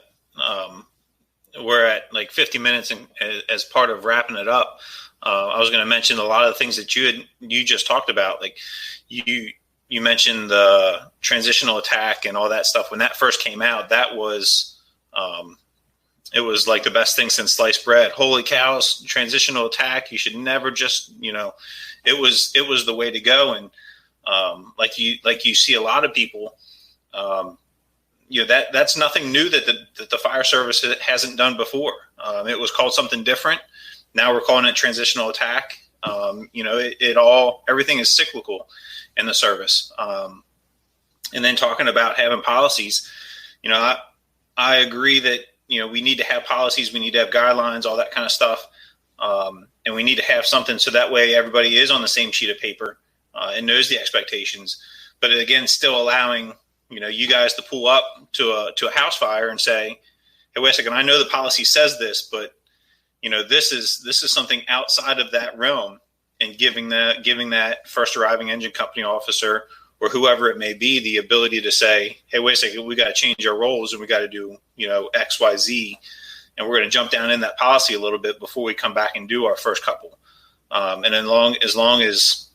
we're at like 50 minutes, and as part of wrapping it up, I was going to mention a lot of the things that you just talked about. Like you mentioned the transitional attack and all that stuff. When that first came out, that was, it was like the best thing since sliced bread. Holy cows, transitional attack. You should never just, it was the way to go. And like you see a lot of people, that's nothing new that the fire service hasn't done before. It was called something different. Now we're calling it transitional attack. Everything is cyclical in the service. And then talking about having policies, I agree that, we need to have policies, we need to have guidelines, all that kind of stuff. And we need to have something so that way everybody is on the same sheet of paper and knows the expectations. But again, still allowing, you guys to pull up to a house fire and say, hey, wait a second, I know the policy says this, but this is something outside of that realm, and giving that first arriving engine company officer or whoever it may be the ability to say, hey, wait a second, we got to change our roles and we got to do, X, Y, Z. And we're going to jump down in that policy a little bit before we come back and do our first couple. And as long as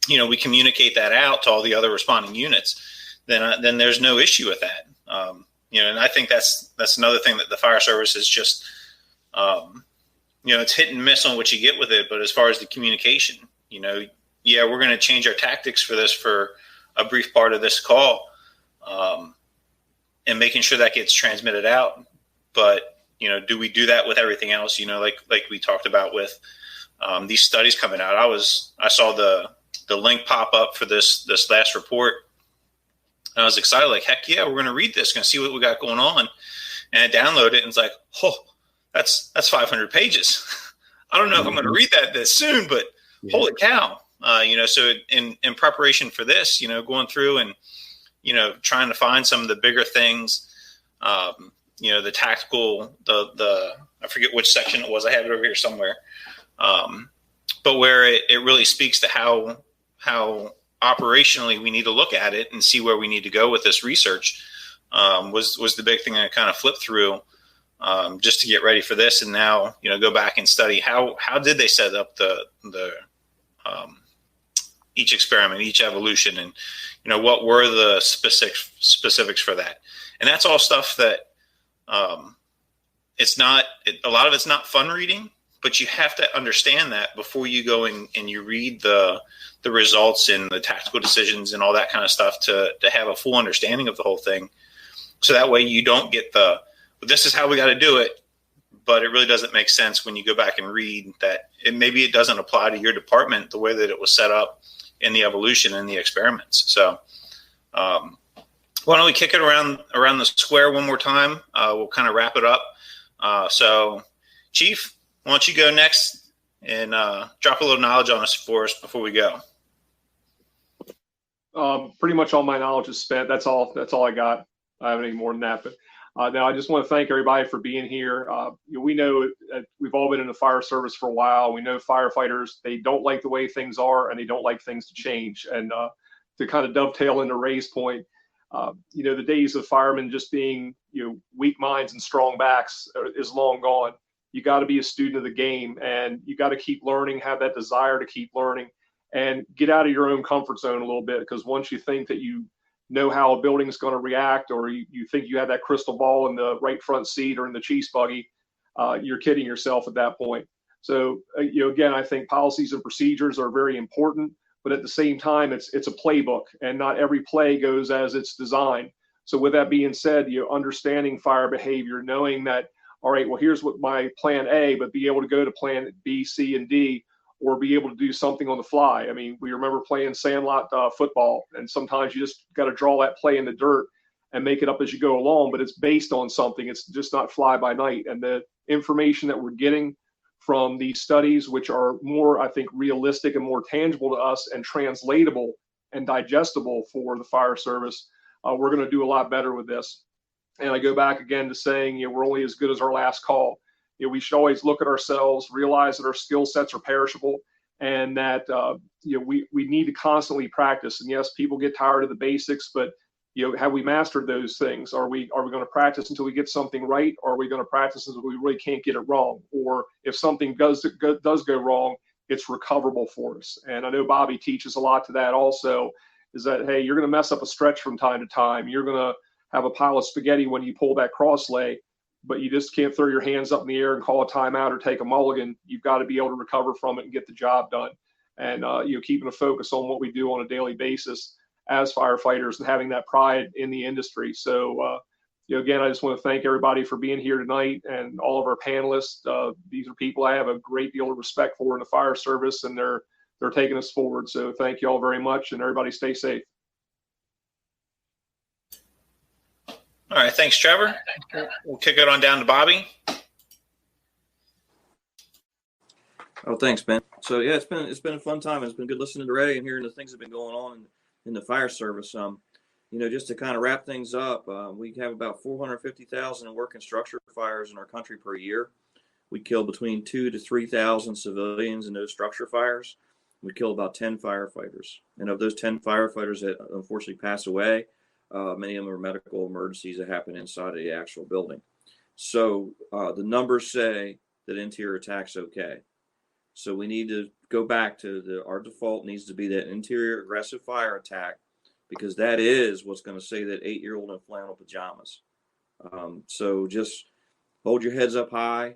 we communicate that out to all the other responding units, then there's no issue with that. And I think that's another thing that the fire service is just, it's hit and miss on what you get with it. But as far as the communication, we're going to change our tactics for this for a brief part of this call, and making sure that gets transmitted out. But, do we do that with everything else? Like we talked about with these studies coming out. I saw the link pop up for this last report. And I was excited, like, heck yeah, we're going to read this, going to see what we got going on. And I download it, and it's like, oh, that's 500 pages. I don't know if I'm going to read that this soon, but holy cow. So in preparation for this, going through and, trying to find some of the bigger things, the tactical, I forget which section it was. I have it over here somewhere. But where it really speaks to how operationally we need to look at it and see where we need to go with this research, was the big thing I kind of flipped through, just to get ready for this. And now, go back and study how did they set up the each experiment, each evolution, and, what were the specifics for that. And that's all stuff that, a lot of it's not fun reading, but you have to understand that before you go in and you read the results and the tactical decisions and all that kind of stuff to have a full understanding of the whole thing. So that way you don't get this is how we got to do it, but it really doesn't make sense when you go back and read that maybe it doesn't apply to your department the way that it was set up in the evolution and the experiments. So why don't we kick it around the square one more time? We'll kind of wrap it up. So Chief, why don't you go next and drop a little knowledge on us for us before we go?
Pretty much all my knowledge is spent. That's all I got. I don't have any more than that. But now I just want to thank everybody for being here. We know that we've all been in the fire service for a while. We know firefighters, they don't like the way things are, and they don't like things to change. And to kind of dovetail into Ray's point, the days of firemen just being, weak minds and strong backs is long gone. You got to be a student of the game, and you got to keep learning, have that desire to keep learning, and get out of your own comfort zone a little bit. Because once you think that you know how a building is going to react, or you think you have that crystal ball in the right front seat or in the cheese buggy, you're kidding yourself at that point. So, again, I think policies and procedures are very important, but at the same time, it's a playbook, and not every play goes as it's designed. So with that being said, understanding fire behavior, knowing that, all right, well, here's what my plan A, but be able to go to plan B, C, and D, or be able to do something on the fly. I mean, we remember playing sandlot football, and sometimes you just got to draw that play in the dirt and make it up as you go along, but it's based on something. It's just not fly by night. And the information that we're getting from these studies, which are more, I think, realistic and more tangible to us and translatable and digestible for the fire service, we're going to do a lot better with this. And I go back again to saying, we're only as good as our last call. We should always look at ourselves, realize that our skill sets are perishable, and that we need to constantly practice. And yes, people get tired of the basics, but have we mastered those things? Are we going to practice until we get something right, or are we going to practice until we really can't get it wrong? Or if something does go wrong, it's recoverable for us. And I know Bobby teaches a lot to that also, is that, hey, you're going to mess up a stretch from time to time. You're going to have a pile of spaghetti when you pull that cross lay, but you just can't throw your hands up in the air and call a timeout or take a mulligan. You've got to be able to recover from it and get the job done. And keeping a focus on what we do on a daily basis as firefighters and having that pride in the industry. So, again, I just want to thank everybody for being here tonight, and all of our panelists. These are people I have a great deal of respect for in the fire service, and they're taking us forward. So thank you all very much, and everybody stay safe.
All right, thanks, Trevor. We'll kick it on down to Bobby.
Oh, thanks, Ben. So yeah, it's been a fun time. It's been good listening to Ray and hearing the things that have been going on in the fire service. Just to kind of wrap things up, we have about 450,000 working structure fires in our country per year. we kill between 2,000 to 3,000 civilians in those structure fires. We kill about 10 firefighters. And of those 10 firefighters that unfortunately pass away, many of them are medical emergencies that happen inside of the actual building. So the numbers say that interior attack's okay. So we need to go back to our default needs to be that interior aggressive fire attack, because that is what's going to save that 8-year-old in flannel pajamas. So just hold your heads up high,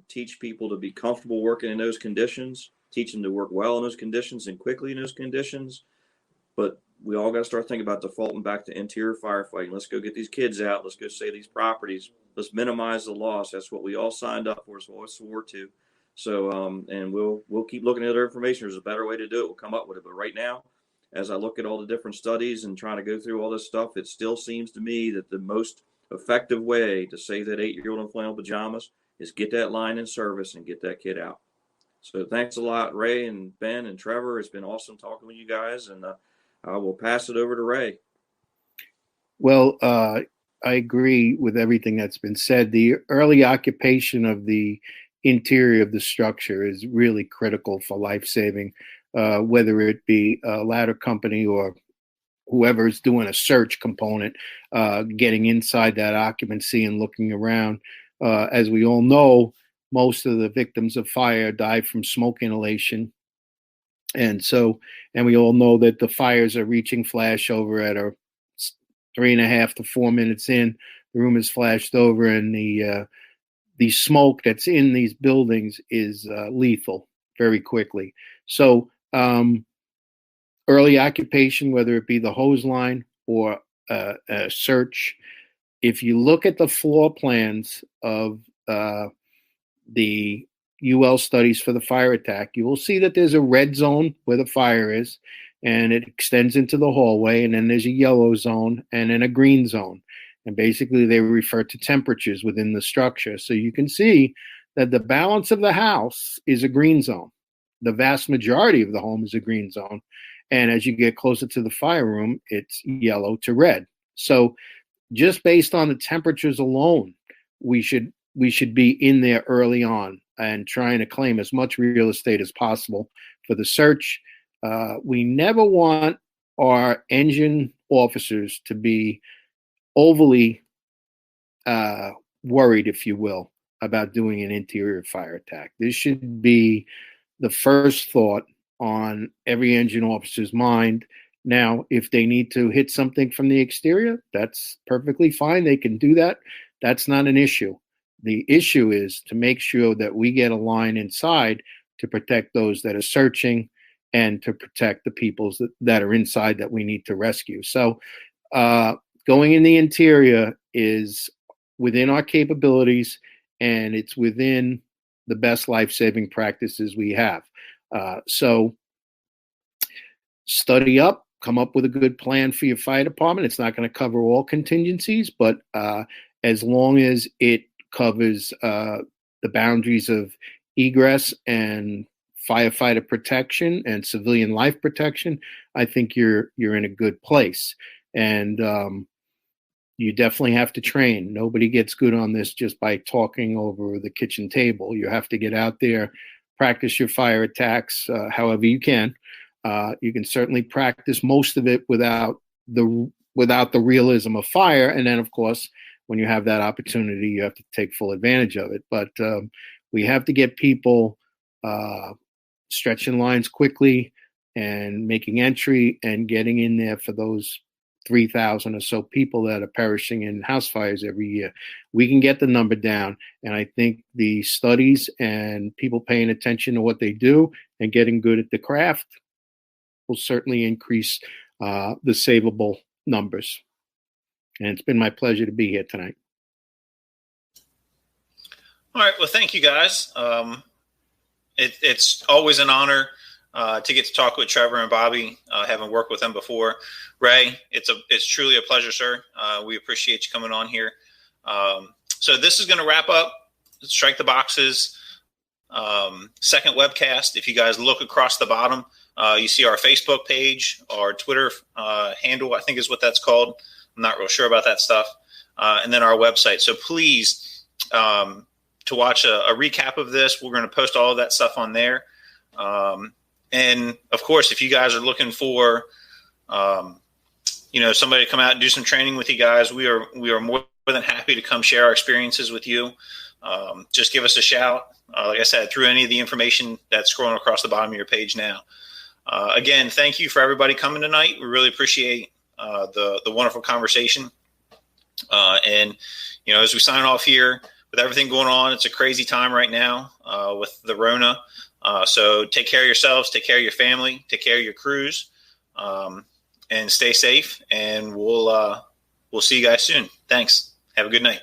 teach people to be comfortable working in those conditions, teach them to work well in those conditions and quickly in those conditions. But we all got to start thinking about defaulting back to interior firefighting. Let's go get these kids out. Let's go save these properties. Let's minimize the loss. That's what we all signed up for. It's what we swore to. So, and we'll keep looking at other information. There's a better way to do it. We'll come up with it. But right now, as I look at all the different studies and trying to go through all this stuff, it still seems to me that the most effective way to save that 8-year-old in flannel pajamas is get that line in service and get that kid out. So thanks a lot, Ray and Ben and Trevor. It's been awesome talking with you guys, and I will pass it over to Ray.
Well, I agree with everything that's been said. The early occupation of the interior of the structure is really critical for life-saving, whether it be a ladder company or whoever's doing a search component, getting inside that occupancy and looking around. As we all know, most of the victims of fire die from smoke inhalation. And we all know that the fires are reaching flash over at 3.5 to 4 minutes in. The room is flashed over, and the smoke that's in these buildings is lethal very quickly. So early occupation, whether it be the hose line or a search, if you look at the floor plans of the UL studies for the fire attack, you will see that there's a red zone where the fire is, and it extends into the hallway, and then there's a yellow zone and then a green zone. And basically they refer to temperatures within the structure. So you can see that the balance of the house is a green zone. The vast majority of the home is a green zone. And as you get closer to the fire room, it's yellow to red. So just based on the temperatures alone, we should be in there early on and trying to claim as much real estate as possible for the search. We never want our engine officers to be overly worried, if you will, about doing an interior fire attack. This should be the first thought on every engine officer's mind. Now, if they need to hit something from the exterior, that's perfectly fine. They can do that. That's not an issue. The issue is to make sure that we get a line inside to protect those that are searching and to protect the people that are inside that we need to rescue. So going in the interior is within our capabilities, and it's within the best life-saving practices we have. So study up, come up with a good plan for your fire department. It's not going to cover all contingencies, but as long as it covers the boundaries of egress and firefighter protection and civilian life protection, I think you're in a good place. And you definitely have to train. Nobody gets good on this just by talking over the kitchen table. You have to get out there, practice your fire attacks however you can. You can certainly practice most of it without the realism of fire. And then, of course, when you have that opportunity, you have to take full advantage of it. But we have to get people stretching lines quickly and making entry and getting in there for those 3,000 or so people that are perishing in house fires every year. We can get the number down. And I think the studies and people paying attention to what they do and getting good at the craft will certainly increase the savable numbers. And it's been my pleasure to be here tonight.
All right. Well, thank you guys. It's always an honor to get to talk with Trevor and Bobby, having worked with them before. Ray, it's truly a pleasure, sir. We appreciate you coming on here. So this is going to wrap up Strike the Boxes second webcast. If you guys look across the bottom, you see our Facebook page, our Twitter handle, I think is what that's called. I'm not real sure about that stuff. And then our website. So please to watch a recap of this, we're going to post all of that stuff on there. And of course, if you guys are looking for, somebody to come out and do some training with you guys, we are more than happy to come share our experiences with you. Just give us a shout. Like I said, through any of the information that's scrolling across the bottom of your page now. Again, thank you for everybody coming tonight. We really appreciate the wonderful conversation. And as we sign off here, with everything going on, it's a crazy time right now with the Rona. So take care of yourselves, take care of your family, take care of your crews, and stay safe. And we'll see you guys soon. Thanks. Have a good night.